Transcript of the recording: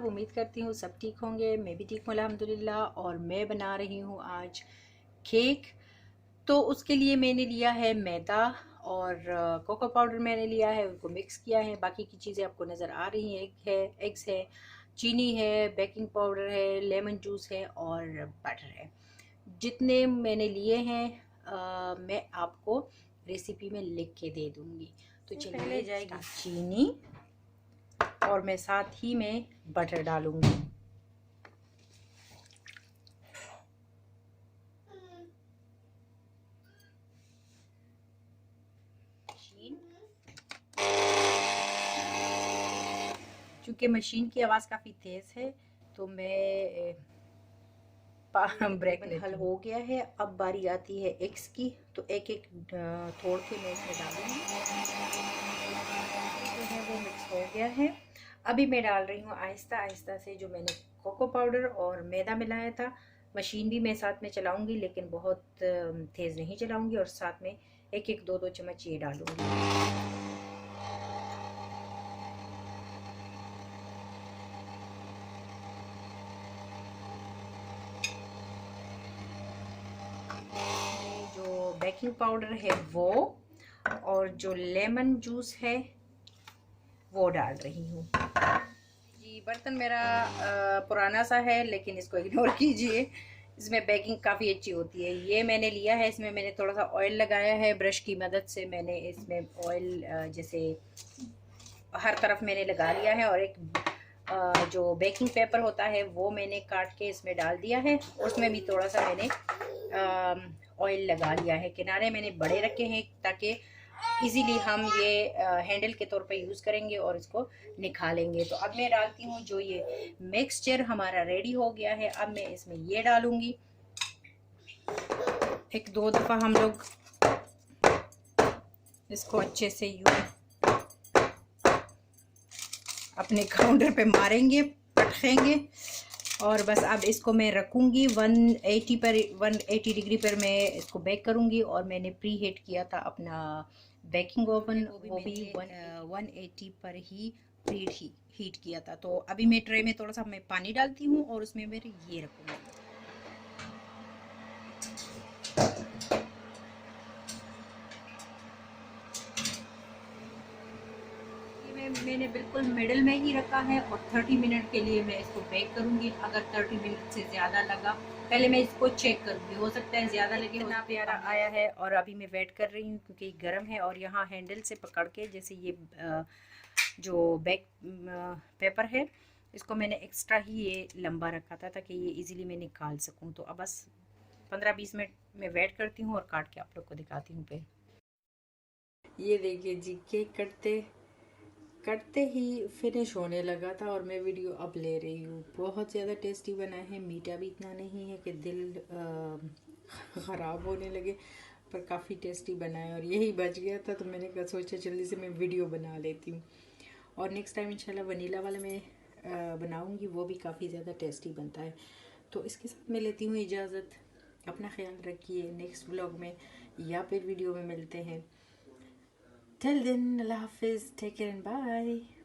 उम्मीद करती हूँ सब ठीक होंगे। मैं भी ठीक हूँ अल्हम्दुलिल्लाह। और मैं बना रही हूँ आज केक। तो उसके लिए मैंने लिया है मैदा और कोको पाउडर मैंने लिया है, उनको मिक्स किया है। बाकी की चीज़ें आपको नज़र आ रही हैं, एग्स है, चीनी है, बेकिंग पाउडर है, लेमन जूस है और बटर है। जितने मैंने लिए हैं मैं आपको रेसिपी में लिख के दे दूँगी। तो चलिए, पहले जाएगी चीनी और मैं साथ ही में बटर डालूँगी। क्योंकि मशीन की आवाज़ काफ़ी तेज़ है तो मैं ब्रेक हल हो गया है। अब बारी आती है एग्स की, तो एक एक तोड़ के मैं इसमें डालूंगी। जो है वो मिक्स हो गया है। अभी मैं डाल रही हूँ आहिस्ता आहिस्ता से जो मैंने कोको पाउडर और मैदा मिलाया था। मशीन भी मैं साथ में चलाऊंगी, लेकिन बहुत तेज़ नहीं चलाऊंगी, और साथ में एक एक दो दो चम्मच ये डालूंगी। बेकिंग पाउडर है वो, और जो लेमन जूस है वो डाल रही हूँ। जी, बर्तन मेरा पुराना सा है, लेकिन इसको इग्नोर कीजिए। इसमें बेकिंग काफ़ी अच्छी होती है। ये मैंने लिया है, इसमें मैंने थोड़ा सा ऑयल लगाया है, ब्रश की मदद से मैंने इसमें ऑयल जैसे हर तरफ मैंने लगा लिया है। और एक जो बेकिंग पेपर होता है वो मैंने काट के इसमें डाल दिया है, और उसमें भी थोड़ा सा मैंने ऑयल लगा लिया है। किनारे मैंने बड़े रखे हैं ताकि इजीली हम ये हैंडल के तौर पे यूज़ करेंगे और इसको निकालेंगे। तो अब मैं डालती हूँ, जो ये मिक्सचर हमारा रेडी हो गया है, अब मैं इसमें ये डालूंगी। एक दो दफ़ा हम लोग इसको अच्छे से यूँ अपने काउंटर पे मारेंगे, पटखेंगे। और बस अब इसको मैं रखूँगी 180 डिग्री पर मैं इसको बेक करूँगी। और मैंने प्री हीट किया था अपना बेकिंग ओवन, वो भी 180 पर ही प्री हीट किया था। तो अभी मैं ट्रे में थोड़ा सा मैं पानी डालती हूँ और उसमें मेरे ये रखूँगी। मैंने बिल्कुल मिडिल में ही रखा है, और 30 मिनट के लिए मैं इसको बेक करूंगी। अगर 30 मिनट से ज़्यादा लगा, पहले मैं इसको चेक करूंगी, हो सकता है ज़्यादा लगे। इतना प्यारा आया है। और अभी मैं वेट कर रही हूँ क्योंकि गर्म है, और यहाँ हैंडल से पकड़ के, जैसे ये जो बेक पेपर है, इसको मैंने एक्स्ट्रा ही ये लंबा रखा था ताकि ये इजीली मैं निकाल सकूँ। तो अब बस 15-20 मिनट में वेट करती हूँ और काट के आप लोग को दिखाती हूँ। पे ये देखिए जी, केक कटते ही फिनिश होने लगा था, और मैं वीडियो अब ले रही हूँ। बहुत ज़्यादा टेस्टी बना है। मीठा भी इतना नहीं है कि दिल ख़राब होने लगे, पर काफ़ी टेस्टी बना है। और यही बच गया था तो मैंने सोचा जल्दी से मैं वीडियो बना लेती हूँ। और नेक्स्ट टाइम इंशाल्लाह वनीला वाला मैं बनाऊँगी, वो भी काफ़ी ज़्यादा टेस्टी बनता है। तो इसके साथ मैं लेती हूँ इजाज़त। अपना ख्याल रखिए। नेक्स्ट व्लॉग में या फिर वीडियो में मिलते हैं। Till then, Allah Hafiz, take care and bye.